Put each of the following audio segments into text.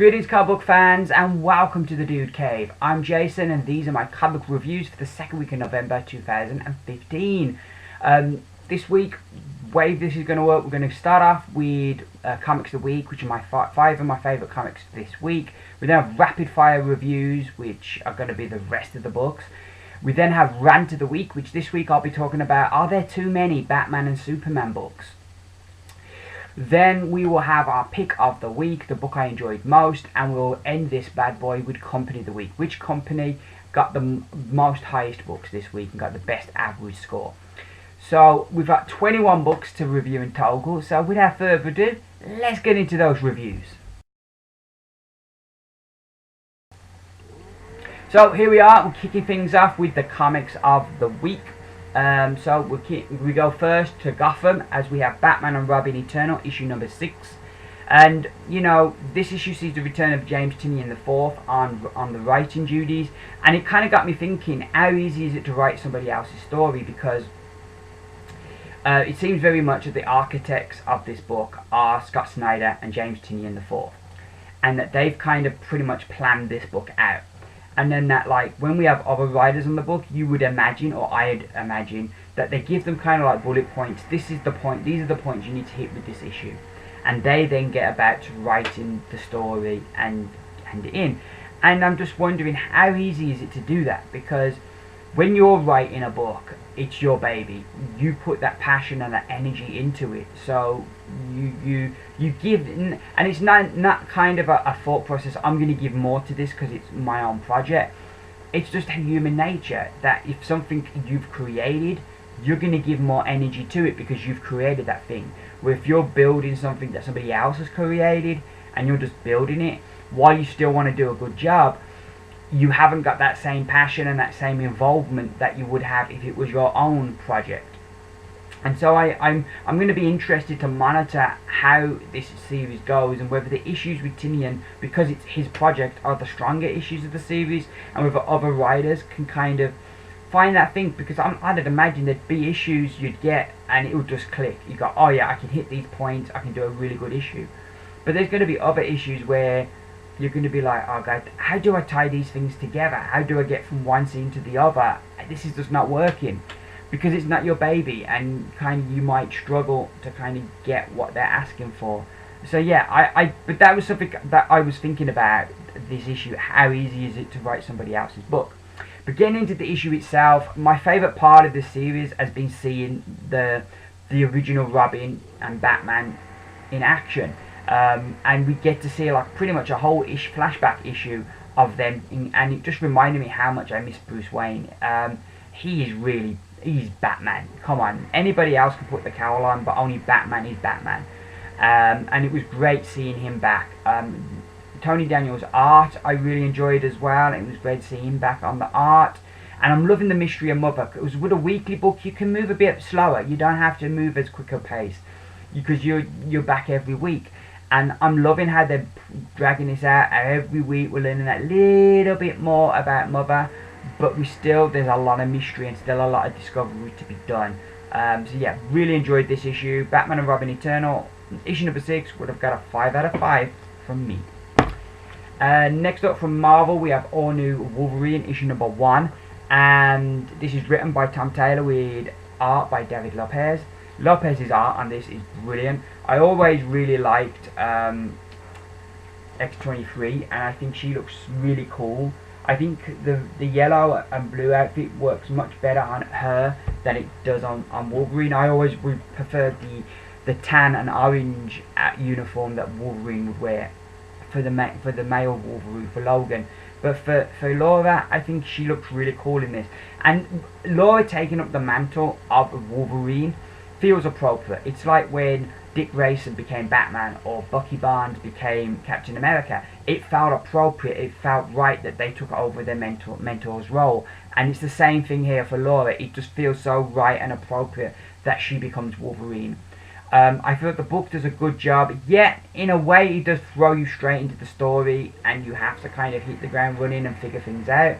Greetings comic book fans and welcome to the Dude Cave. I'm Jason and these are my comic book reviews for the second week of November 2015. This week, way this is going to work, we're going to start off with Comics of the Week, which are my five of my favourite comics this week. We then have Rapid Fire Reviews, which are going to be the rest of the books. We then have Rant of the Week, which this week I'll be talking about, are there too many Batman and Superman books? Then we will have our pick of the week, the book I enjoyed most, and we'll end this bad boy with Company of the Week. Which company got the most highest books this week and got the best average score? So we've got 21 books to review in total, so without further ado, let's get into those reviews. So here we are, we're kicking things off with the comics of the week. So we go first to Gotham as we have Batman and Robin Eternal issue number 6, and you know, this issue sees the return of James Tynion IV on the writing duties, and it kind of got me thinking, how easy is it to write somebody else's story, because it seems very much that the architects of this book are Scott Snyder and James Tynion IV, and that they've kind of pretty much planned this book out. And then that, like, when we have other writers on the book, you would imagine, or I'd imagine, that they give them kind of like bullet points. This is the point, these are the points you need to hit with this issue. And they then get about to writing the story and hand it in. And I'm just wondering, how easy is it to do that? Because when you're writing a book, it's your baby. You put that passion and that energy into it. So you give, and it's not kind of a thought process, I'm going to give more to this because it's my own project. It's just human nature that if something you've created, you're going to give more energy to it because you've created that thing. Where if you're building something that somebody else has created and you're just building it, while you still want to do a good job, you haven't got that same passion and that same involvement that you would have if it was your own project. And so I'm going to be interested to monitor how this series goes, and whether the issues with Tynion, because it's his project, are the stronger issues of the series, and whether other writers can kind of find that thing, because I'd imagine there'd be issues you'd get and it would just click. You go, oh yeah, I can hit these points, I can do a really good issue. But there's going to be other issues where you're going to be like, oh god, how do I tie these things together? How do I get from one scene to the other? This is just not working. Because it's not your baby, and kind of you might struggle to kind of get what they're asking for. So yeah, but that was something that I was thinking about this issue. How easy is it to write somebody else's book? But getting into the issue itself, my favourite part of this series has been seeing the original Robin and Batman in action. And we get to see like pretty much a whole flashback issue of them, and it just reminded me how much I miss Bruce Wayne. He's Batman. Come on, anybody else can put the cowl on, but only Batman is Batman. And it was great seeing him back. Tony Daniel's art I really enjoyed as well. It was great seeing him back on the art. And I'm loving the mystery of Mother, because with a weekly book you can move a bit slower. You don't have to move as quick a pace because you're back every week. And I'm loving how they're dragging this out. Every week we're learning a little bit more about Mother, but there's a lot of mystery and still a lot of discovery to be done. So yeah, really enjoyed this issue. Batman and Robin Eternal, issue number 6, would have got a 5 out of 5 from me. Next up from Marvel, we have all new Wolverine, issue number 1. And this is written by Tom Taylor with art by David Lopez. Lopez's art on this is brilliant. I always really liked X-23, and I think she looks really cool. I think the yellow and blue outfit works much better on her than it does on Wolverine. I always would prefer the tan and orange uniform that Wolverine would wear for the male Wolverine, for Logan. But for Laura, I think she looks really cool in this. And Laura taking up the mantle of Wolverine feels appropriate. It's like when Dick Grayson became Batman or Bucky Barnes became Captain America. It felt appropriate, it felt right that they took over their mentor's role. And it's the same thing here for Laura. It just feels so right and appropriate that she becomes Wolverine. I feel that the book does a good job, yet in a way it does throw you straight into the story and you have to kind of hit the ground running and figure things out.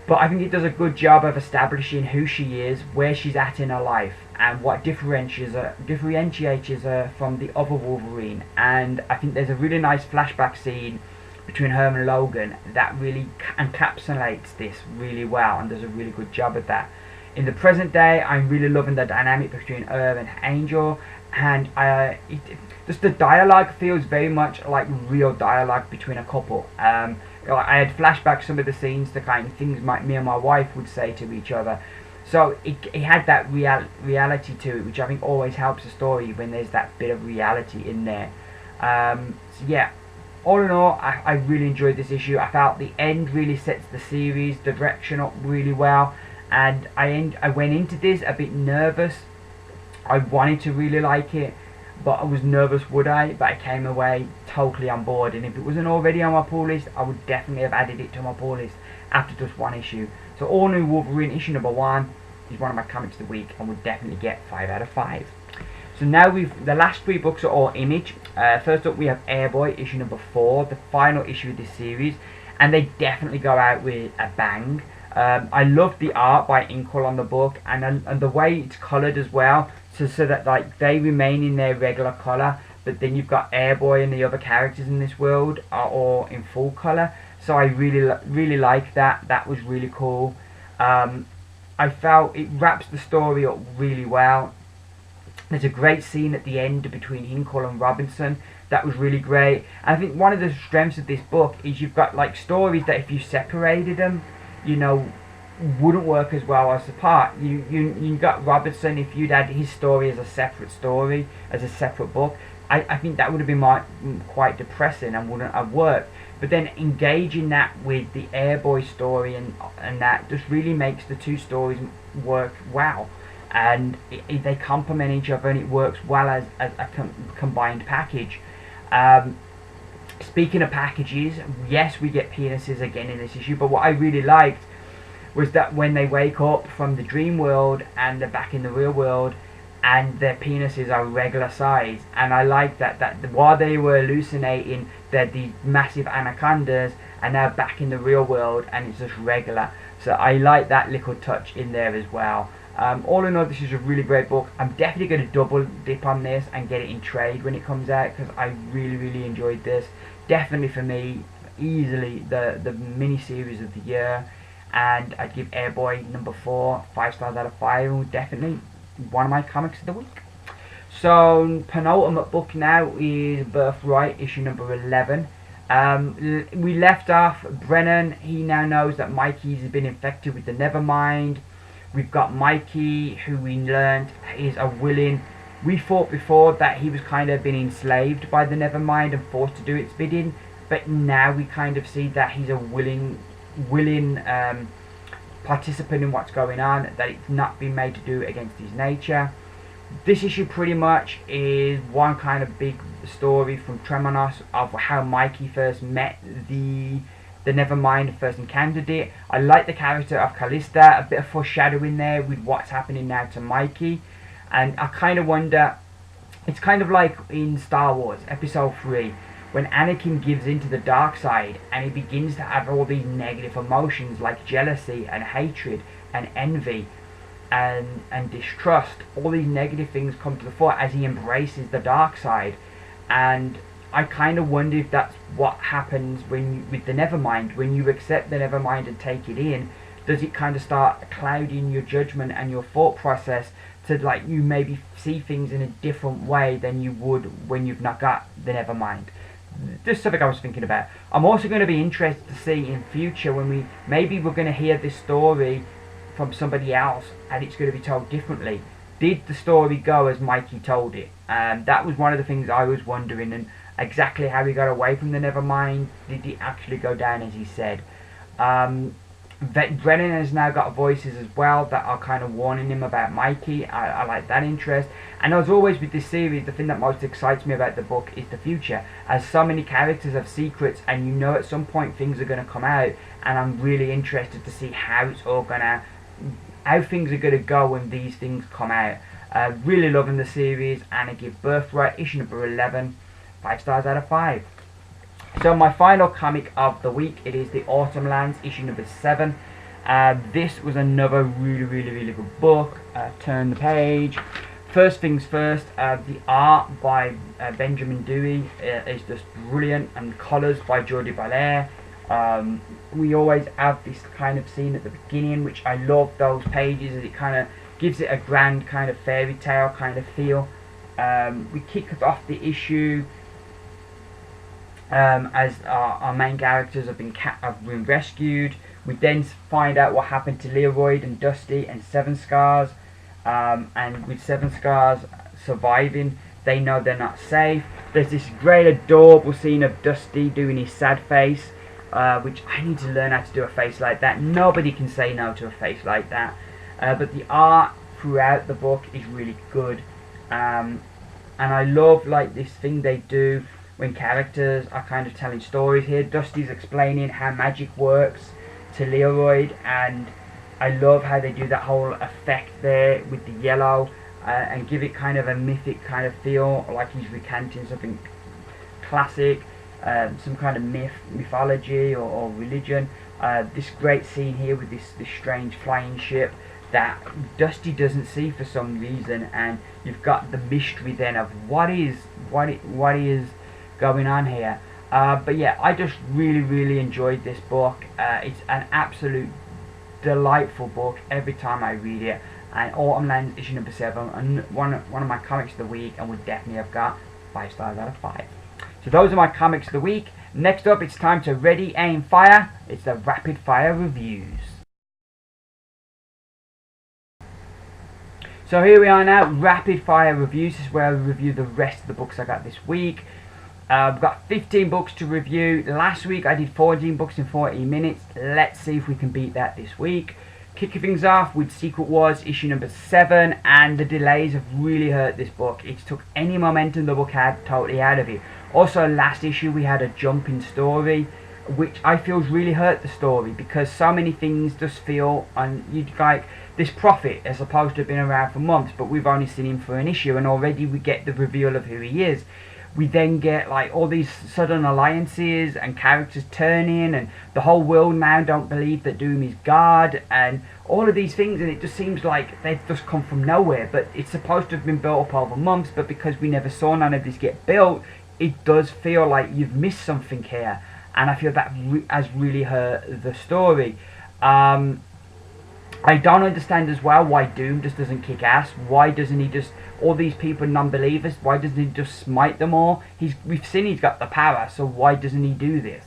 But I think it does a good job of establishing who she is, where she's at in her life, and what differentiates her from the other Wolverine. And I think there's a really nice flashback scene between her and Logan that really encapsulates this really well and does a really good job of that. In the present day, I'm really loving the dynamic between her and Angel, and just the dialogue feels very much like real dialogue between a couple. I had flashbacks some of the scenes to kind of things me and my wife would say to each other. So it had that reality to it, which I think always helps a story when there's that bit of reality in there. So yeah, all in all, I really enjoyed this issue. I felt the end really sets the series, the direction up really well. And I went into this a bit nervous. I wanted to really like it, but I was nervous would I, but I came away totally on board. And if it wasn't already on my pull list, I would definitely have added it to my pull list after just one issue. So All New Wolverine issue number 1 is one of my comics of the week and would definitely get 5 out of 5. So now the last 3 books are all Image. First up we have Airboy issue number 4, the final issue of this series, and they definitely go out with a bang. I love the art by Inkle on the book, and the way it's coloured as well, so that like they remain in their regular colour, but then you've got Airboy and the other characters in this world are all in full colour. So I really like that. That was really cool. I felt it wraps the story up really well. There's a great scene at the end between Hinkle and Robinson. That was really great. And I think one of the strengths of this book is you've got like stories that if you separated them, you know, wouldn't work as well as apart. You got Robinson, if you'd had his story as a separate story, as a separate book, I think that would have been quite depressing and wouldn't have worked. But then engaging that with the Airboy story and that just really makes the two stories work well. And they complement each other and it works well as a combined package. Speaking of packages, yes, we get penises again in this issue, but what I really liked was that when they wake up from the dream world and they're back in the real world and their penises are regular size, and I like that while they were hallucinating they're these massive anacondas and now back in the real world and it's just regular. So I like that little touch in there as well. All in all, this is a really great book. I'm definitely going to double dip on this and get it in trade when it comes out because I really enjoyed this. Definitely for me, easily the mini series of the year, and I'd give Airboy number 4 5 stars out of 5, and definitely one of my comics of the week. So penultimate book now is Birthright issue number 11. We left off Brennan. He now knows that Mikey's been infected with the Nevermind. We've got Mikey, who we learned is a willing. We thought before that he was kind of been enslaved by the Nevermind and forced to do its bidding, but now we kind of see that he's a willing participant in what's going on, that it's not been made to do against his nature. This issue pretty much is one kind of big story from Tremonos of how Mikey first met the Nevermind, first encountered it. I like the character of Callista, a bit of foreshadowing there with what's happening now to Mikey. And I kind of wonder, it's kind of like in Star Wars Episode 3, when Anakin gives into the dark side and he begins to have all these negative emotions like jealousy and hatred and envy and distrust. All these negative things come to the fore as he embraces the dark side. And I kind of wonder if that's what happens with the Nevermind. When you accept the Nevermind and take it in, does it kind of start clouding your judgment and your thought process to like you maybe see things in a different way than you would when you've not got the Nevermind? Just something I was thinking about. I'm also going to be interested to see in future when maybe we're going to hear this story from somebody else and it's going to be told differently. Did the story go as Mikey told it? That was one of the things I was wondering, and exactly how he got away from the Nevermind. Did he actually go down as he said? Brennan has now got voices as well that are kind of warning him about Mikey. I like that interest. And as always with this series, the thing that most excites me about the book is the future, as so many characters have secrets and you know at some point things are going to come out, and I'm really interested to see how it's all gonna, how things are going to go when these things come out. Really loving the series, and I give Birthright issue number 11 5 stars out of 5. So my final comic of the week, it is the Autumnlands issue number 7. This was another really good book. Turn the page. First things first, the art by Benjamin Dewey is just brilliant, and colours by Jordi Belair. We always have this kind of scene at the beginning, which I love those pages, as it kind of gives it a grand kind of fairy tale kind of feel. We kick off the issue as our main characters have been rescued. We then find out what happened to Leroy and Dusty and Seven Scars, and with Seven Scars surviving, they know they're not safe. There's this great adorable scene of Dusty doing his sad face, which I need to learn how to do a face like that. Nobody can say no to a face like that. But the art throughout the book is really good, and I love like this thing they do when characters are kind of telling stories. Here Dusty's explaining how magic works to Leroy, and I love how they do that whole effect there with the yellow, and give it kind of a mythic kind of feel, like he's recanting something classic, some kind of mythology or religion. This great scene here with this strange flying ship that Dusty doesn't see for some reason, and you've got the mystery then of what is going on here. But yeah, I just really enjoyed this book. It's an absolute delightful book every time I read it, and Autumnlands issue number 7, and one of my comics of the week, and would definitely have got 5 stars out of 5. So those are my comics of the week. Next up, it's time to ready, aim, fire. It's the rapid fire reviews. So here we are now, rapid fire reviews. This is where I review the rest of the books I got this week. I've got 15 books to review. Last week I did 14 books in 14 minutes. Let's see if we can beat that this week. Kicking things off with Secret Wars issue number 7, and the delays have really hurt this book. It took any momentum the book had totally out of it. Also, last issue we had a jump in story, which I feel really hurt the story, because so many things just feel, and you'd like, this Prophet is supposed to have been around for months, but we've only seen him for an issue, and already we get the reveal of who he is. We then get like all these sudden alliances and characters turning, and the whole world now don't believe that Doom is God, and all of these things, and it just seems like they've just come from nowhere. But it's supposed to have been built up over months, but because we never saw none of this get built, it does feel like you've missed something here, and I feel that has really hurt the story. I don't understand as well why Doom just doesn't kick ass. Why doesn't he just, all these people non-believers, why doesn't he just smite them all? We've seen he's got the power, so why doesn't he do this?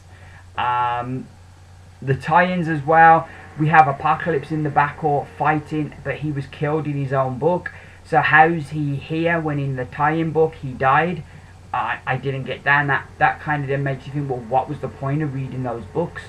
The tie-ins as well. We have Apocalypse in the backcourt fighting, but he was killed in his own book. So how's he here when in the tie-in book he died? I didn't get down. That kind of then makes you think, well, what was the point of reading those books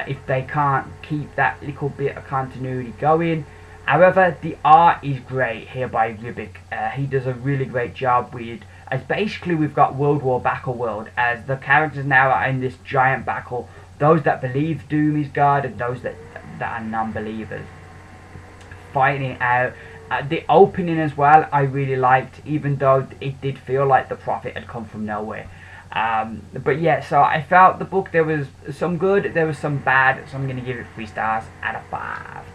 if they can't keep that little bit of continuity going? However, the art is great here by Ribic. He does a really great job with, as basically we've got World War Battle World, as the characters now are in this giant battle. Those that believe Doom is God, and those that are non-believers fighting it out. The opening as well I really liked, even though it did feel like the Prophet had come from nowhere. But yeah, so I felt the book, there was some good, there was some bad, so I'm going to give it 3 stars out of 5.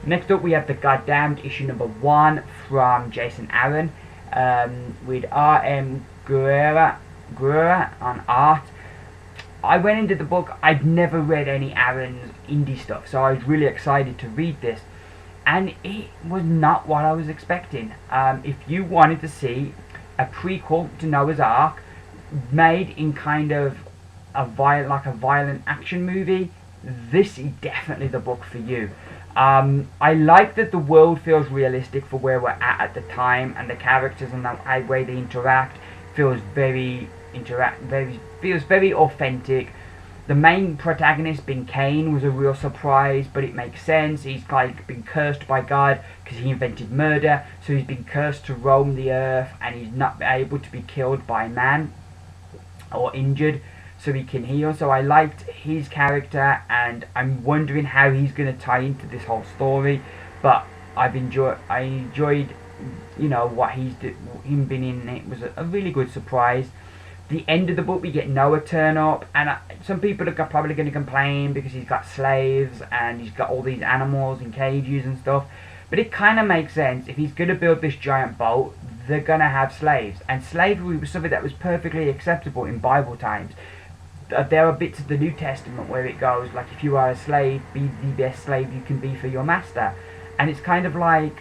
Next up we have the Goddamned issue number 1 from Jason Aaron, with R.M. Guerra on art. I went into the book, I'd never read any Aaron's indie stuff, so I was really excited to read this, and it was not what I was expecting. If you wanted to see a prequel to Noah's Ark made in kind of a violent action movie, this is definitely the book for you. I like that the world feels realistic for where we're at the time, and the characters and the way they interact feels very authentic. The main protagonist being Cain was a real surprise, but it makes sense. He's like been cursed by God because he invented murder, so he's been cursed to roam the earth, and he's not able to be killed by man or injured, so he can heal. So I liked his character, and I'm wondering how he's going to tie into this whole story. But I enjoyed, you know, what him being in it was a really good surprise. The end of the book, we get Noah turn up, and some people are probably going to complain because he's got slaves and he's got all these animals in cages and stuff. But it kind of makes sense. If he's going to build this giant boat, they're going to have slaves. And slavery was something that was perfectly acceptable in Bible times. There are bits of the New Testament where it goes, like, if you are a slave, be the best slave you can be for your master. And it's kind of like,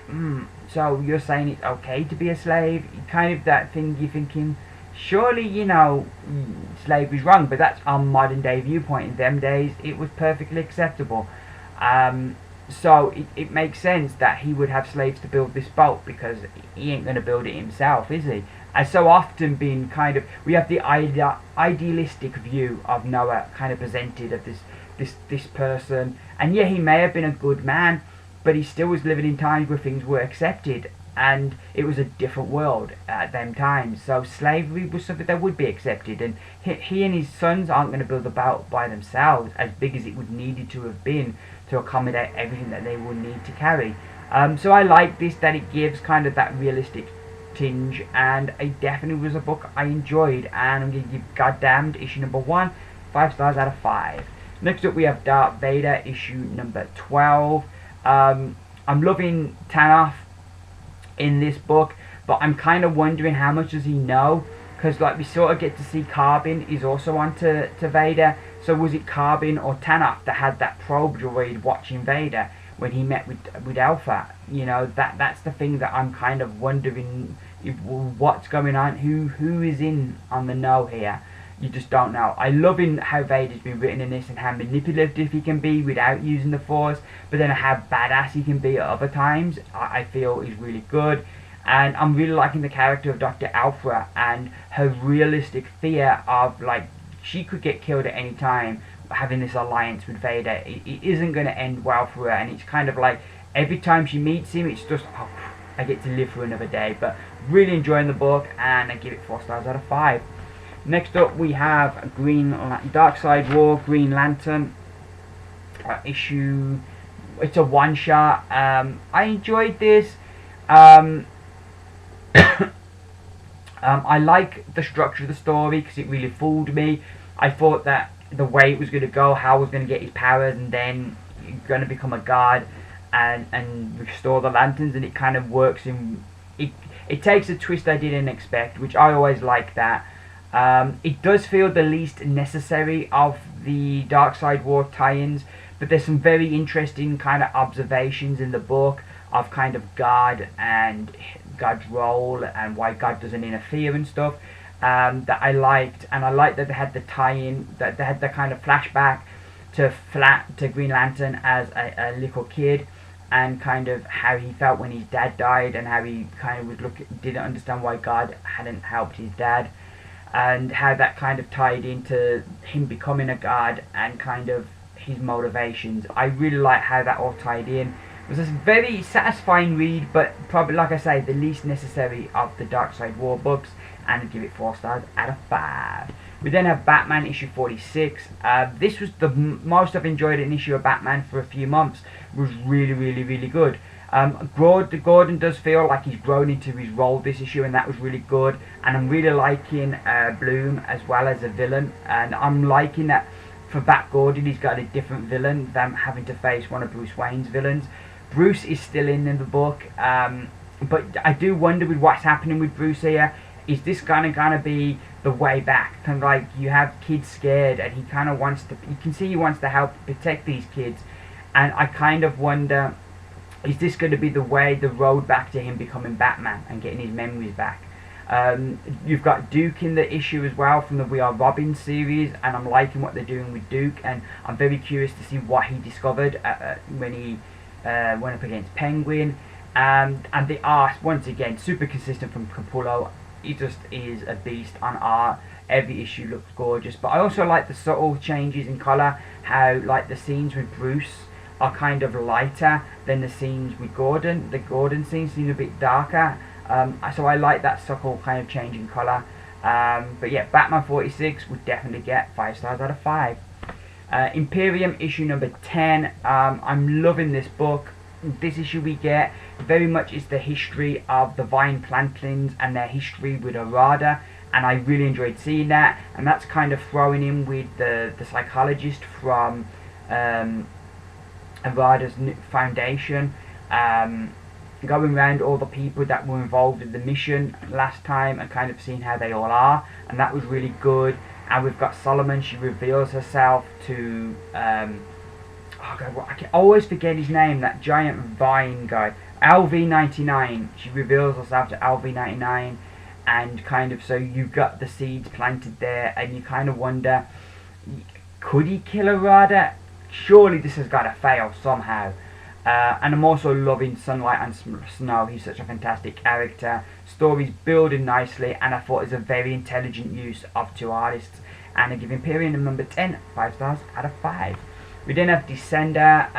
so you're saying it's okay to be a slave? Kind of that thing you're thinking, surely, you know, slavery's wrong, but that's our modern day viewpoint. In them days, it was perfectly acceptable. So it makes sense that he would have slaves to build this boat, because he ain't going to build it himself, is he? As so often been kind of, we have the idealistic view of Noah kind of presented of this person, and yeah, he may have been a good man, but he still was living in times where things were accepted, and it was a different world at them times. So slavery was something that would be accepted, and he and his sons aren't going to build a boat by themselves as big as it would needed to have been to accommodate everything that they would need to carry. So I like this, that it gives kind of that realistic tinge, and it definitely was a book I enjoyed, and I'm going to give Goddamned issue number 1 5 stars out of 5. Next up we have Darth Vader issue number 12. I'm loving Tanoff in this book, but I'm kind of wondering how much does he know, because like we sort of get to see Carbon is also on to Vader. So was it Carbon or Tanoff that had that probe droid watching Vader when he met with Alpha? You know, that's the thing that I'm kind of wondering, what's going on, who is in on the know here. You just don't know. I love how Vader's been written in this, and how manipulative he can be without using the Force, but then how badass he can be at other times, I feel is really good. And I'm really liking the character of Dr. Alpha and her realistic fear of, like, she could get killed at any time having this alliance with Vader. It isn't going to end well for her, and it's kind of like every time she meets him, it's just, oh, I get to live for another day. But really enjoying the book, and I give it 4 stars out of 5. Next up we have Darkseid War Green Lantern issue. It's a one shot. I enjoyed this. I like the structure of the story because it really fooled me. I thought that the way it was going to go, how he was going to get his powers, and then going to become a god and restore the lanterns, and it kind of works in it takes a twist I didn't expect, which I always like that. It does feel the least necessary of the Darkseid War tie-ins, but there's some very interesting kind of observations in the book of kind of God and God's role and why God doesn't interfere and stuff, that I liked. And I liked that they had the tie-in, that they had the kind of flashback to Green Lantern as a little kid, and kind of how he felt when his dad died, and how he kind of didn't understand why God hadn't helped his dad, and how that kind of tied into him becoming a god and kind of his motivations. I really like how that all tied in. It was a very satisfying read, but probably, like I say, the least necessary of the Darkseid War books, and I'd give it 4 stars out of 5. We then have Batman issue 46. This was the most I've enjoyed an issue of Batman for a few months. It was really, really, really good. Gordon does feel like he's grown into his role this issue, and that was really good. And I'm really liking Bloom as well as a villain, and I'm liking that for Bat Gordon he's got a different villain than having to face one of Bruce Wayne's villains. Bruce is still in the book, but I do wonder with what's happening with Bruce here, is this gonna be the way back? Kind of like you have kids scared, and he kind of wants to, you can see he wants to help protect these kids, and I kind of wonder, is this going to be the road back to him becoming Batman and getting his memories back? You've got Duke in the issue as well from the We Are Robin series, and I'm liking what they're doing with Duke, and I'm very curious to see what he discovered when he went up against Penguin. And the art, once again, super consistent from Capullo. He just is a beast on art. Every issue looks gorgeous, but I also like the subtle changes in colour, how like the scenes with Bruce are kind of lighter than the scenes with Gordon. The Gordon scenes seem a bit darker, so I like that subtle kind of change in colour. But yeah, Batman 46 would definitely get 5 stars out of 5. Imperium issue number 10. I'm loving this book. This issue we get very much is the history of the Vine Plantlings and their history with Arada, and I really enjoyed seeing that. And that's kind of throwing in with the psychologist from Avada's foundation, going around all the people that were involved in the mission last time and kind of seeing how they all are, and that was really good. And we've got Solomon. She reveals herself to oh god, I can always forget his name, that giant vine guy, LV99. She reveals herself to LV99, and kind of, so you've got the seeds planted there, and you kind of wonder, could he kill her rather? Surely this has got to fail somehow. And I'm also loving Sunlight and Snow. He's such a fantastic character. Story's building nicely, and I thought it was a very intelligent use of two artists. And I give Imperium number 10, 5 stars out of 5. We then have Descender.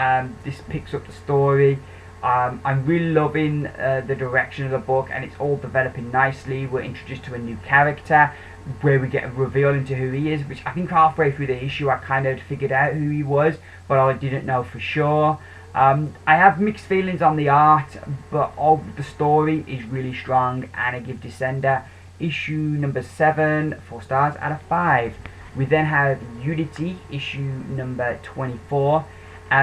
This picks up the story. I'm really loving the direction of the book, and it's all developing nicely. We're introduced to a new character, where we get a reveal into who he is, which I think halfway through the issue I kind of figured out who he was, but I didn't know for sure. I have mixed feelings on the art, but all the story is really strong, and I give Descender issue number 7 4 stars out of 5. We then have Unity issue number 24.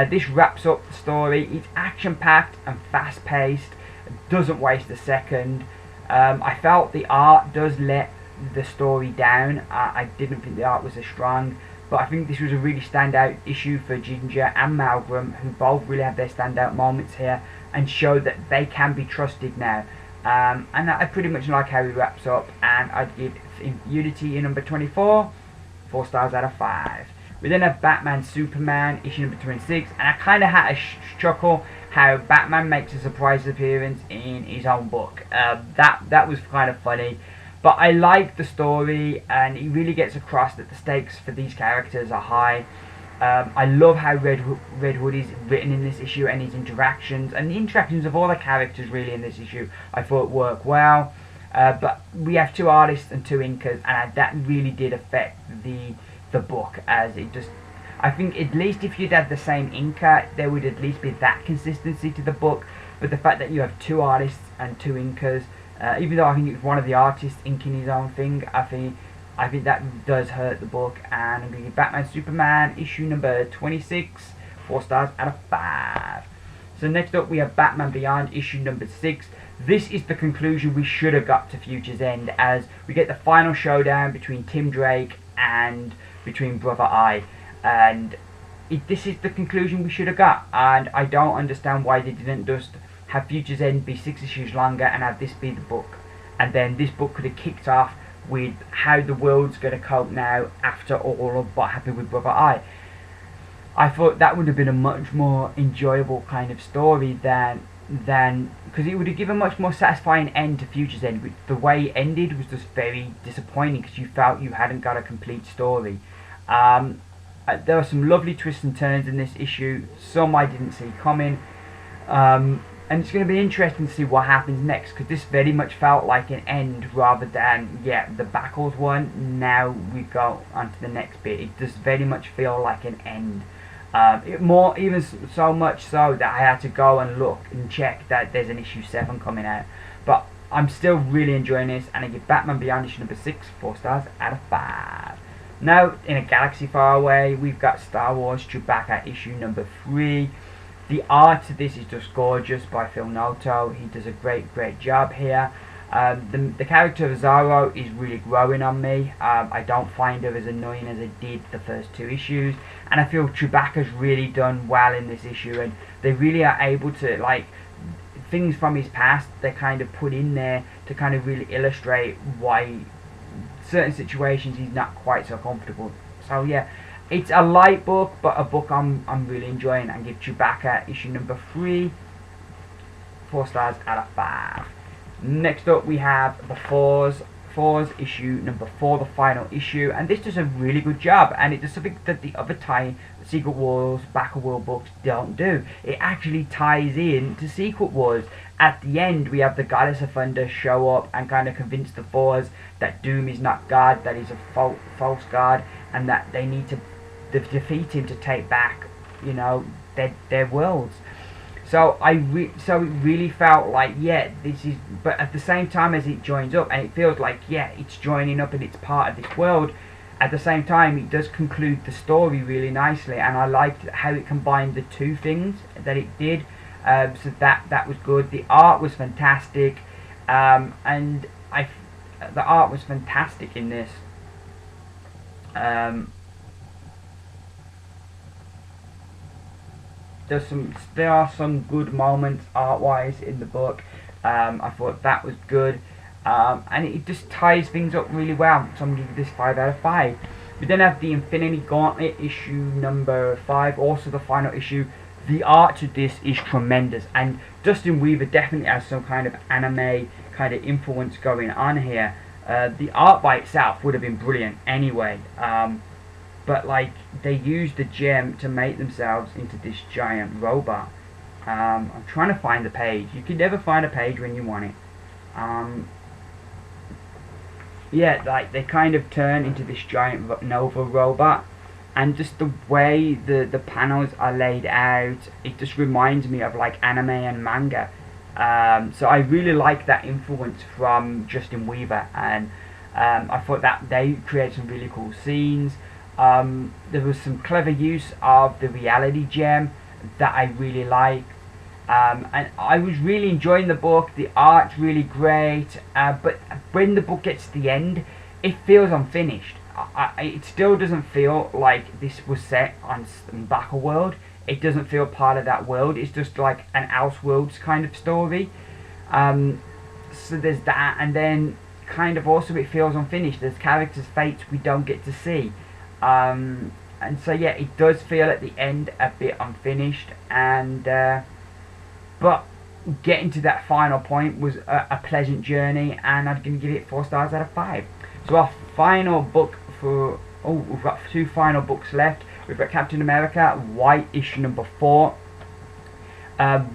This wraps up the story. It's action-packed and fast-paced, doesn't waste a second. I felt the art does let the story down. I didn't think the art was as strong, but I think this was a really standout issue for Ginger and Malcolm, who both really have their standout moments here and show that they can be trusted now. And I pretty much like how he wraps up, and I'd give Unity number 24 4 stars out of 5. We then have Batman Superman issue number 26, and I kind of had a chuckle how Batman makes a surprise appearance in his own book. That was kind of funny, but I like the story, and it really gets across that the stakes for these characters are high. I love how Red Hood is written in this issue, and his interactions, and the interactions of all the characters really in this issue I thought work well. But we have 2 artists and 2 inkers, and that really did affect the book, as it just, I think at least if you'd had the same inker, there would at least be that consistency to the book. But the fact that you have 2 artists and 2 inkers, even though I think it's one of the artists inking his own thing, I think that does hurt the book. And I'm going to give Batman Superman issue number 26 4 stars out of 5. So next up we have Batman Beyond issue number 6. This is the conclusion we should have got to Future's End, as we get the final showdown between Tim Drake and between Brother Eye, and this is the conclusion we should have got. And I don't understand why they didn't just have Future's End be 6 issues longer and have this be the book, and then this book could have kicked off with how the world's going to cope now after all of what happened with Brother Eye. I thought that would have been a much more enjoyable kind of story than because it would have given a much more satisfying end to Future's End. Which the way it ended was just very disappointing, because you felt you hadn't got a complete story. There are some lovely twists and turns in this issue, some I didn't see coming, and it's going to be interesting to see what happens next, because this very much felt like an end rather than, yeah, the Backles one, now we go on to the next bit. It does very much feel like an end. Even so much so that I had to go and look and check that there's an issue 7 coming out. But I'm still really enjoying this, and I give Batman Beyond issue number 6 4 stars out of 5. Now, in a galaxy far away, we've got Star Wars Chewbacca issue number 3. The art of this is just gorgeous by Phil Noto. He does a great job here. The character of Zorro is really growing on me. I don't find her as annoying as I did the first 2 issues, and I feel Chewbacca's really done well in this issue, and they really are able to, like, things from his past, they kind of put in there to kind of really illustrate why certain situations he's not quite so comfortable. So yeah, it's a light book, but a book I'm really enjoying, and give Chewbacca issue number 3 4 stars out of 5. Next up we have the Thors issue number 4, the final issue, and this does a really good job, and it does something that the other Secret Wars Battleworld books don't do. It actually ties in to Secret Wars. At the end we have the Goddess of Thunder show up and kind of convince the Thors that Doom is not God, that he's a false God, and that they need to defeat him to take back, you know, their worlds. So so it really felt like, yeah, this is, but at the same time as it joins up, and it feels like, yeah, it's joining up and it's part of this world. At the same time, it does conclude the story really nicely, and I liked how it combined the two things that it did. So that was good. The art was fantastic, and the art was fantastic in this. There are some good moments art-wise in the book. I thought that was good, and it just ties things up really well. So I'm going to give this 5 out of 5. We then have the Infinity Gauntlet issue number 5, also the final issue. The art to this is tremendous, and Dustin Weaver definitely has some kind of anime kind of influence going on here. The art by itself would have been brilliant anyway, but like, they used the gem to make themselves into this giant robot. I'm trying to find the page. You can never find a page when you want it. Yeah, like, they kind of turn into this giant Nova robot, and just the way the panels are laid out, it just reminds me of like anime and manga. So I really like that influence from Justin Weaver, and I thought that they create some really cool scenes. There was some clever use of the reality gem that I really liked, and I was really enjoying the book. The art's really great, but when the book gets to the end, it feels unfinished. It still doesn't feel like this was set on Battleworld. It doesn't feel part of that world. It's just like an Elseworlds kind of story. So there's that, and then kind of also it feels unfinished. There's characters' fates we don't get to see. And so yeah, it does feel at the end a bit unfinished, and but getting to that final point was a pleasant journey, and I'm going to give it 4 stars out of 5. So our final book for, we've got 2 final books left. We've got Captain America White issue number 4.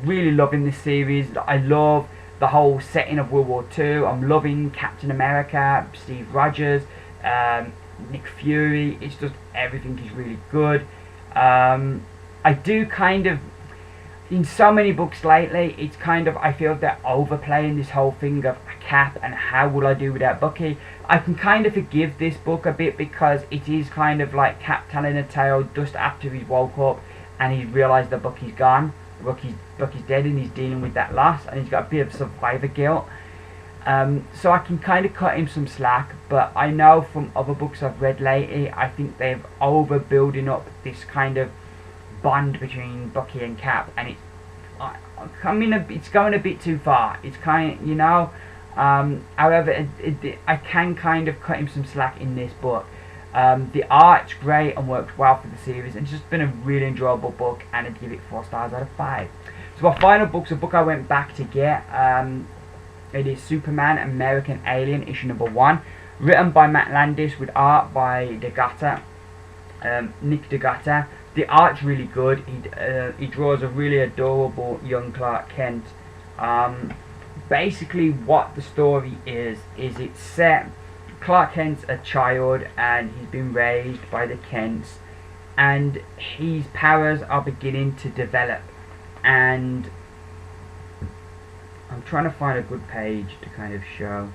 Really loving this series. I love the whole setting of World War II. I'm loving Captain America, Steve Rogers, Nick Fury. It's just, everything is really good. I do kind of, in so many books lately, it's kind of, I feel they're overplaying this whole thing of a Cap and how will I do without Bucky. I can kind of forgive this book a bit, because it is kind of like Cap telling a tale just after he's woke up and he's realised that Bucky's gone. Bucky's dead, and he's dealing with that loss, and he's got a bit of survivor guilt. So I can kind of cut him some slack, but I know from other books I've read lately, I think they've overbuilding up this kind of bond between Bucky and Cap, and it's going a bit too far. It's kind of, you know. However, I can kind of cut him some slack in this book. The art's great and works well for the series, and it's just been a really enjoyable book, and I'd give it 4 stars out of 5. So our final book's a book I went back to get. It is Superman American Alien issue number 1, written by Matt Landis with art by Nick DeGatta. The art's really good. He draws a really adorable young Clark Kent. Basically what the story is it's set, Clark Kent's a child and he's been raised by the Kents, and his powers are beginning to develop, and I'm trying to find a good page to kind of show.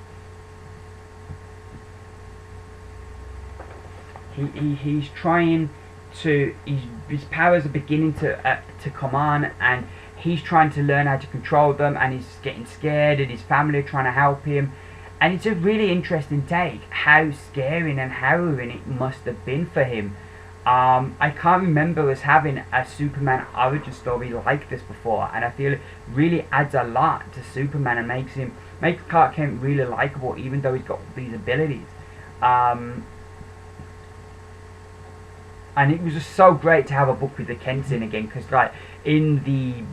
He's trying to, his powers are beginning to come on, and he's trying to learn how to control them, and he's getting scared, and his family are trying to help him. And it's a really interesting take, how scary and harrowing it must have been for him. I can't remember us having a Superman origin story like this before, and I feel it really adds a lot to Superman and makes Clark Kent really likable, even though he's got these abilities. And it was just so great to have a book with the Kents in again, because like in the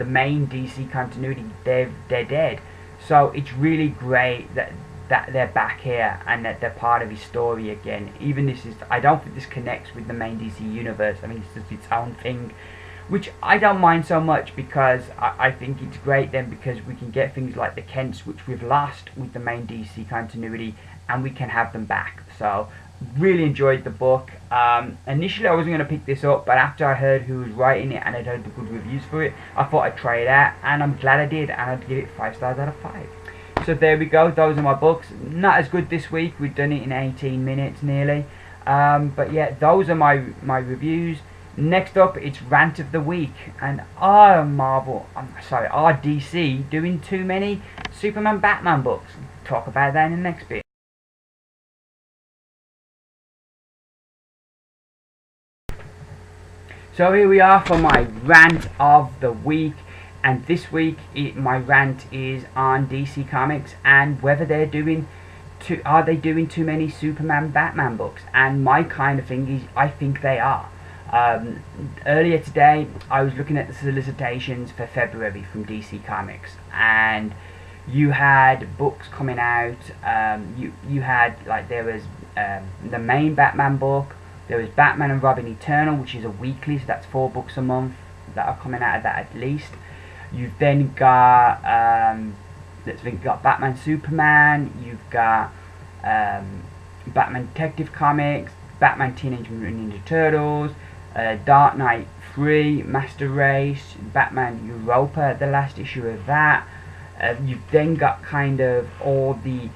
main DC continuity, they're dead. So it's really great that they're back here and that they're part of his story again. Even this is, I don't think this connects with the main DC universe. I mean, it's just its own thing, which I don't mind so much, because I think it's great then, because we can get things like the Kents, which we've lost with the main DC continuity, and we can have them back. So Really enjoyed the book. Initially I wasn't going to pick this up, but after I heard who was writing it and I'd heard the good reviews for it, I thought I'd try it out, and I'm glad I did, and I'd give it 5 stars out of 5. So there we go, those are my books. Not as good this week, we've done it in 18 minutes nearly. But yeah, those are my reviews. Next up, it's Rant of the Week, and are DC doing too many Superman Batman books? Talk about that in the next bit. So here we are for my Rant of the Week, and this week my rant is on DC Comics and whether are they doing too many Superman Batman books, and my kind of thing is I think they are. Earlier today I was looking at the solicitations for February from DC Comics, and you had books coming out. You had, like, there was the main Batman book, there was Batman and Robin Eternal, which is a weekly, so that's 4 books a month that are coming out of that at least. You've then got Batman Superman, you've got Batman Detective Comics, Batman Teenage Mutant Ninja Turtles, Dark Knight 3, Master Race, Batman Europa, the last issue of that. You've then got kind of all the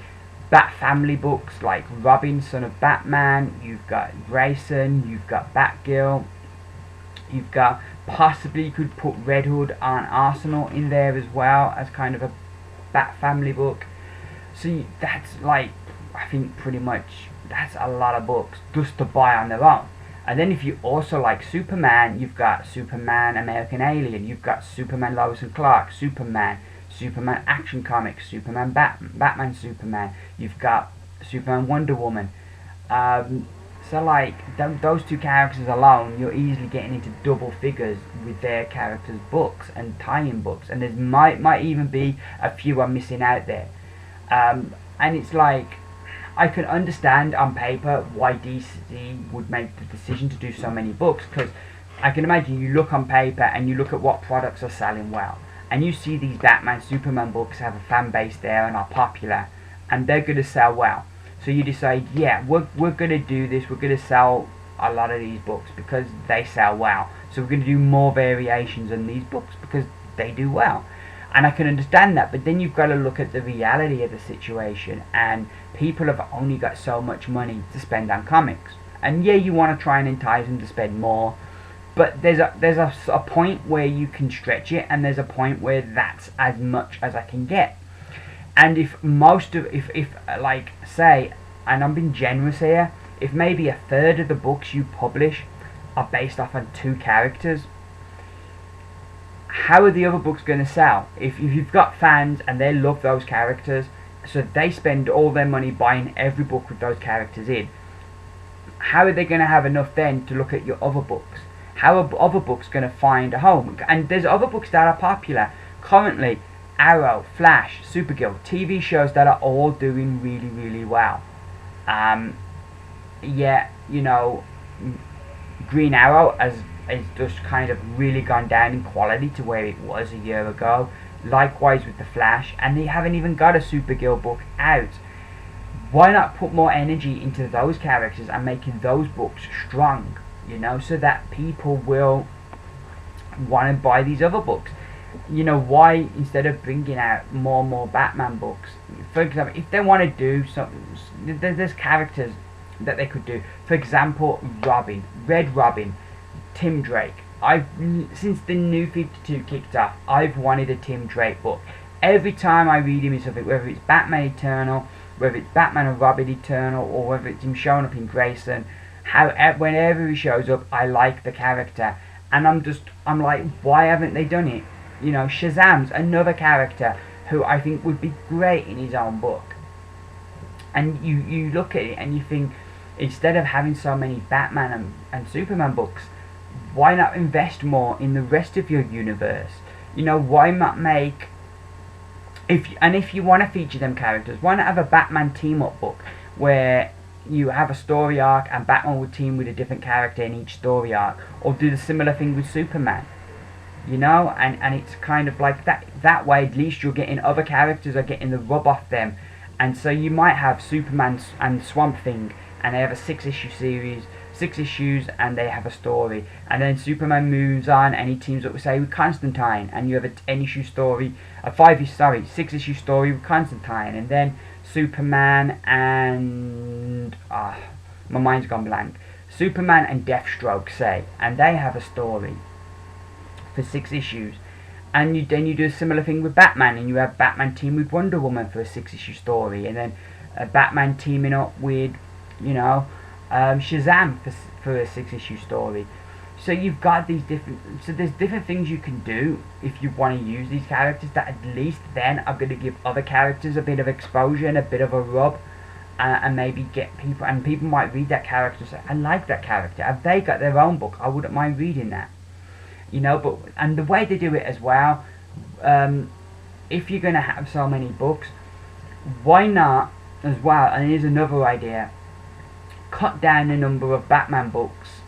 Bat Family books like Robin, Son of Batman, you've got Grayson, you've got Batgirl, you've got, possibly you could put Red Hood on Arsenal in there as well as kind of a Bat Family book. So that's, like, I think pretty much that's a lot of books just to buy on their own. And then if you also like Superman, you've got Superman American Alien, you've got Superman Lois and Clark, Superman Action Comics, Superman Batman Superman, you've got Superman Wonder Woman. So like those 2 characters alone, you're easily getting into double figures with their characters' books and tie-in books, and there might even be a few I'm missing out there. And it's like, I can understand on paper why DC would make the decision to do so many books, because I can imagine you look on paper and you look at what products are selling well, and you see these Batman Superman books have a fan base there and are popular, and they're going to sell well. So you decide, yeah, we're going to do this, we're going to sell a lot of these books because they sell well. So we're going to do more variations on these books because they do well. And I can understand that, but then you've got to look at the reality of the situation, and people have only got so much money to spend on comics. And yeah, you want to try and entice them to spend more, but there's a point where you can stretch it, and there's a point where that's as much as I can get. And if like, say, and I'm being generous here, if maybe a third of the books you publish are based off on 2 characters, how are the other books going to sell? If you've got fans and they love those characters, so they spend all their money buying every book with those characters in, how are they going to have enough then to look at your other books? How are other books going to find a home? And there's other books that are popular currently: Arrow, Flash, Supergirl, TV shows that are all doing really, really well. Yeah, you know, Green Arrow has just kind of really gone down in quality to where it was a year ago. Likewise with the Flash, and they haven't even got a Supergirl book out. Why not put more energy into those characters and making those books strong, you know, so that people will want to buy these other books? You know, why, instead of bringing out more and more Batman books, for example, if they want to do something, there's characters that they could do. For example, Robin, Red Robin, Tim Drake. Since the New 52 kicked off, I've wanted a Tim Drake book. Every time I read him in something, whether it's Batman Eternal, whether it's Batman and Robin Eternal, or whether it's him showing up in Grayson, whenever he shows up, I like the character, and I'm like, why haven't they done it? You know, Shazam's another character who I think would be great in his own book. And you look at it and you think, instead of having so many Batman and Superman books, why not invest more in the rest of your universe? You know, why not make, if you want to feature them characters, why not have a Batman team-up book where you have a story arc and Batman will team with a different character in each story arc, or do the similar thing with Superman? You know, and it's kind of like that way at least you're getting other characters are getting the rub off them. And so you might have Superman and Swamp Thing and they have a 6-issue series, 6 issues, and they have a story. And then Superman moves on, and he teams up with, say, with Constantine, and you have a 10-issue story, a 6-issue story with Constantine, and then Superman and my mind's gone blank. Superman and Deathstroke, say, and they have a story for 6 issues. And then you do a similar thing with Batman, and you have Batman team with Wonder Woman for a 6-issue story, and then Batman teaming up with, Shazam for a 6-issue story. So you've got these there's different things you can do if you want to use these characters that at least then are going to give other characters a bit of exposure and a bit of a rub, and maybe get people, and people might read that character and say, I like that character. Have they got their own book? I wouldn't mind reading that. But and the way they do it as well, if you're going to have so many books, why not as well, and here's another idea, cut down the number of Batman books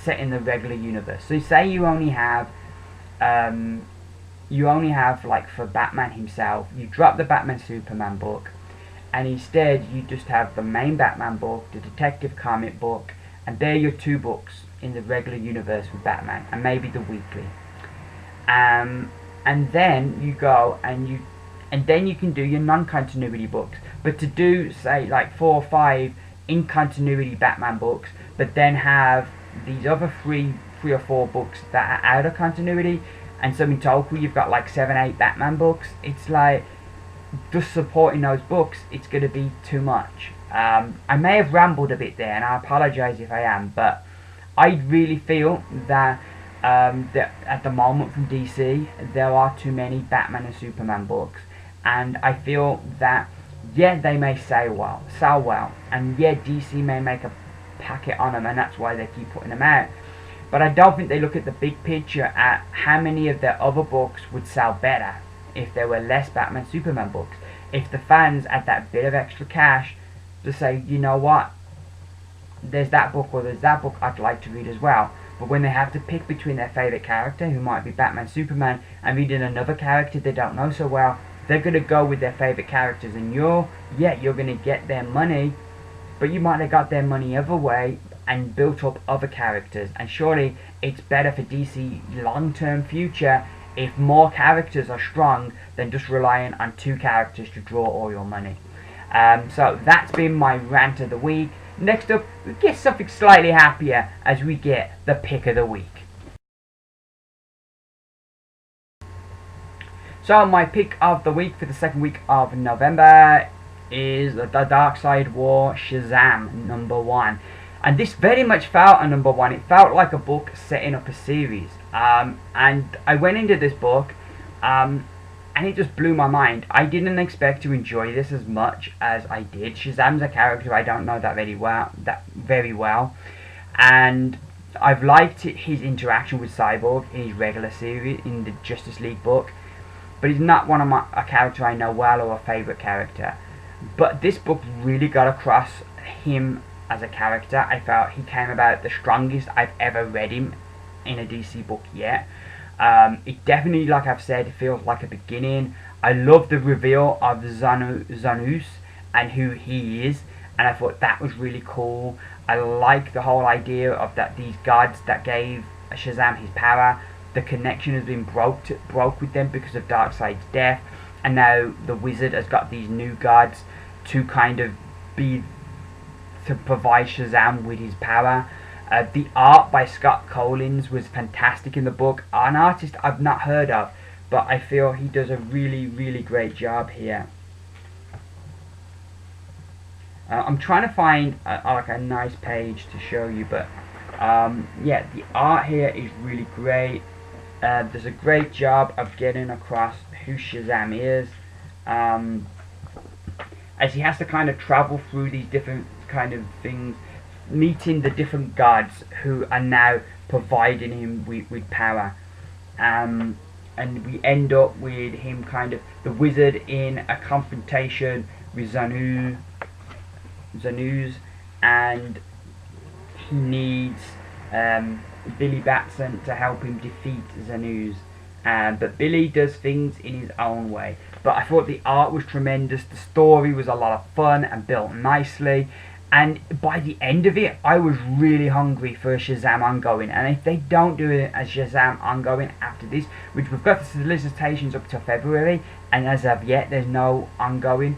set in the regular universe. So say you only have like for Batman himself, you drop the Batman Superman book, and instead you just have the main Batman book, the Detective comic book, and they're your 2 books in the regular universe with Batman, and maybe the weekly. And then you go and then you can do your non-continuity books. But to do, say, like 4 or 5 in-continuity Batman books, but then have these other 3 or 4 books that are out of continuity, and so in total you've got like 7, 8 Batman books, it's like, just supporting those books, it's going to be too much. I may have rambled a bit there, and I apologise if I am, but I really feel that that at the moment from DC there are too many Batman and Superman books, and I feel that they may sell well, and DC may make a packet on them, and that's why they keep putting them out. But I don't think they look at the big picture at how many of their other books would sell better if there were less Batman Superman books. If the fans had that bit of extra cash to say, you know what, there's that book or there's that book I'd like to read as well. But when they have to pick between their favourite character, who might be Batman Superman, and reading another character they don't know so well, they're going to go with their favourite characters, and you're going to get their money, but you might have got their money other way and built up other characters. And surely it's better for DC long-term future if more characters are strong than just relying on 2 characters to draw all your money. So that's been my rant of the week. Next up, we get something slightly happier as we get the pick of the week. So my pick of the week for the second week of November is the Darkseid War Shazam #1. And this very much felt a #1. It felt like a book setting up a series. And I went into this book, and it just blew my mind. I didn't expect to enjoy this as much as I did. Shazam's a character I don't know that very well, and I've liked his interaction with Cyborg in his regular series in the Justice League book, but he's not a character I know well or a favourite character. But this book really got across him as a character. I felt he came about the strongest I've ever read him in a DC book yet. It definitely, like I've said, feels like a beginning. I love the reveal of Zanus and who he is, and I thought that was really cool. I like the whole idea of that these gods that gave Shazam his power, the connection has been broke with them because of Darkseid's death, and now the wizard has got these new gods to kind of provide Shazam with his power. The art by Scott Collins was fantastic in the book. An artist I've not heard of, but I feel he does a really, really great job here. I'm trying to find like a nice page to show you, but yeah, the art here is really great. There's a great job of getting across who Shazam is, as he has to kind of travel through these different kind of things, meeting the different gods who are now providing him with power, and we end up with him kind of the wizard in a confrontation with Zanus, and he needs Billy Batson to help him defeat Zanus, but Billy does things in his own way. But I thought the art was tremendous, the story was a lot of fun and built nicely, And by the end of it, I was really hungry for a Shazam ongoing. And if they don't do it as Shazam ongoing after this, which we've got the solicitations up to February, and as of yet, there's no ongoing.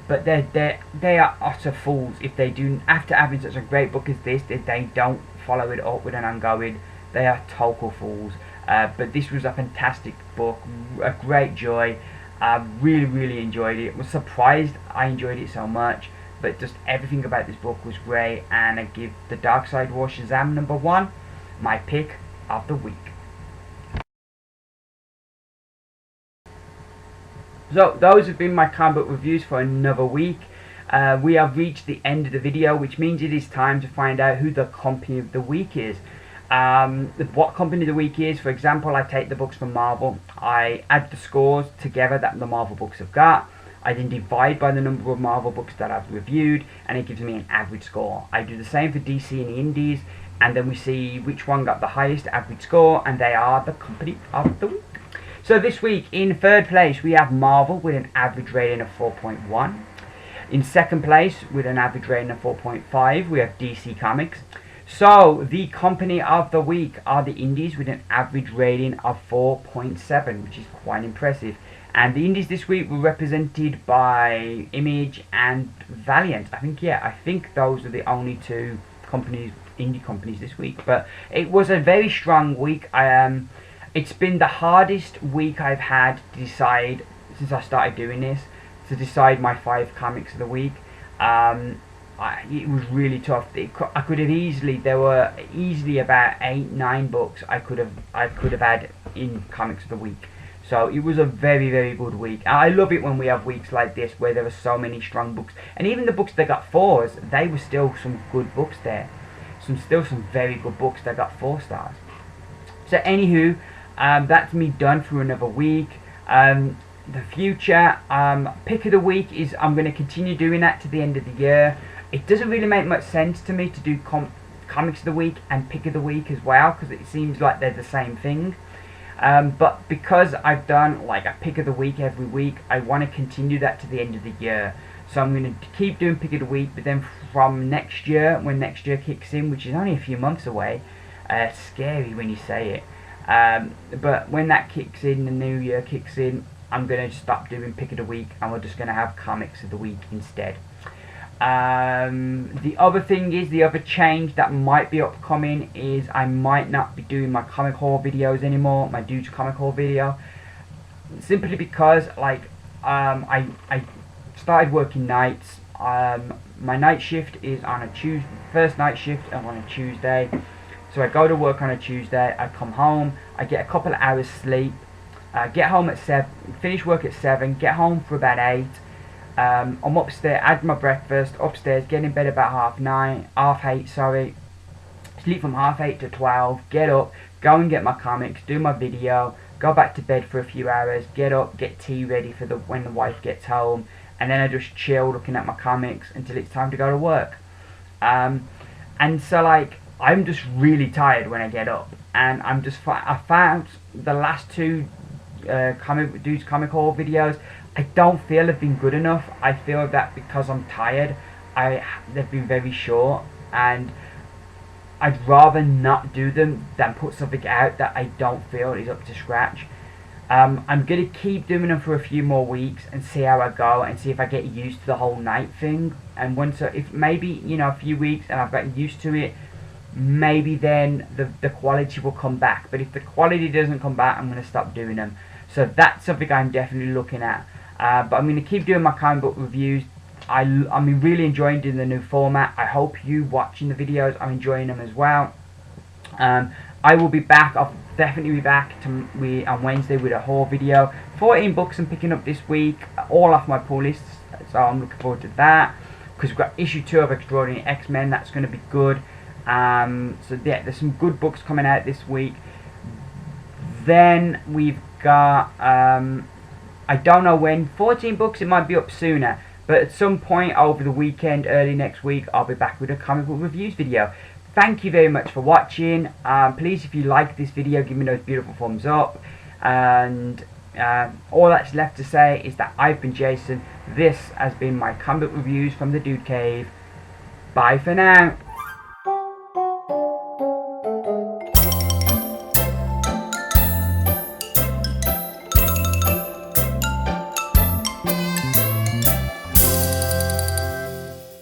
But they are utter fools if they do, after having such a great book as this, if they don't follow it up with an ongoing. They are total fools. But this was a fantastic book, a great joy. I really enjoyed it. Was surprised I enjoyed it so much. But just everything about this book was great, and I give the Darkseid War Shazam #1 my pick of the week. So those have been my comic book reviews for another week. We have reached the end of the video, which means it is time to find out who the company of the week is. What company of the week is, for example, I take the books from Marvel, I add the scores together that the Marvel books have got, I then divide by the number of Marvel books that I've reviewed, and it gives me an average score. I do the same for DC and the Indies, and then we see which one got the highest average score, and they are the company of the week. So this week, in third place, we have Marvel with an average rating of 4.1. In second place, with an average rating of 4.5, we have DC Comics. So, the company of the week are the Indies with an average rating of 4.7, which is quite impressive. And the Indies this week were represented by Image and Valiant. I think those are the only two indie companies this week. But it was a very strong week. It's been the hardest week I've had to decide since I started doing this, to decide my 5 comics of the week. It was really tough. I could have easily, there were easily about 8-9 books I could have had in comics of the week. So it was a very good week. I love it when we have weeks like this where there are so many strong books, and even the books that got 4s, they were still some good books there. Still some very good books that got 4 stars. So anywho, that's me done for another week. The future pick of the week is, I'm going to continue doing that to the end of the year. It doesn't really make much sense to me to do comics of the week and pick of the week as well, because it seems like they're the same thing. But because I've done like a pick of the week every week, I want to continue that to the end of the year. So I'm going to keep doing pick of the week, but then from next year, when next year kicks in, which is only a few months away, it's scary when you say it. But when that kicks in, the new year kicks in, I'm going to stop doing pick of the week, and we're just going to have comics of the week instead. The other thing is, the other change that might be upcoming is I might not be doing my comic haul videos anymore, my dude's comic haul video, simply because like I started working nights. My night shift is on a Tuesday, first night shift on a Tuesday. So I go to work on a Tuesday, I come home, I get a couple of hours sleep, get home at 7, finish work at 7, get home for about 8. I'm upstairs, had my breakfast, upstairs, get in bed about half 8, sleep from half 8 to 12, get up, go and get my comics, do my video, go back to bed for a few hours, get up, get tea ready for when the wife gets home, and then I just chill looking at my comics until it's time to go to work. And so like, I'm just really tired when I get up, and I found the last 2 comic haul videos, I don't feel have been good enough. I feel that because I'm tired, they've been very short, and I'd rather not do them than put something out that I don't feel is up to scratch. I'm going to keep doing them for a few more weeks and see how I go, and see if I get used to the whole night thing. And if maybe, a few weeks and I've got used to it, maybe then the quality will come back. But if the quality doesn't come back, I'm going to stop doing them. So that's something I'm definitely looking at. But I'm going to keep doing my comic book reviews. I'm really enjoying doing the new format. I hope you watching the videos are enjoying them as well. I will be back. I'll definitely be back on Wednesday with a haul video. 14 books I'm picking up this week, all off my pull list. So I'm looking forward to that, because we've got issue 2 of Extraordinary X-Men. That's going to be good. So yeah, there's some good books coming out this week. Then we've got I don't know when, 14 books, it might be up sooner, but at some point over the weekend, early next week, I'll be back with a comic book reviews video. Thank you very much for watching. Please, if you like this video, give me those beautiful thumbs up, and all that's left to say is that I've been Jason. This has been my comic book reviews from the Dude Cave. Bye for now.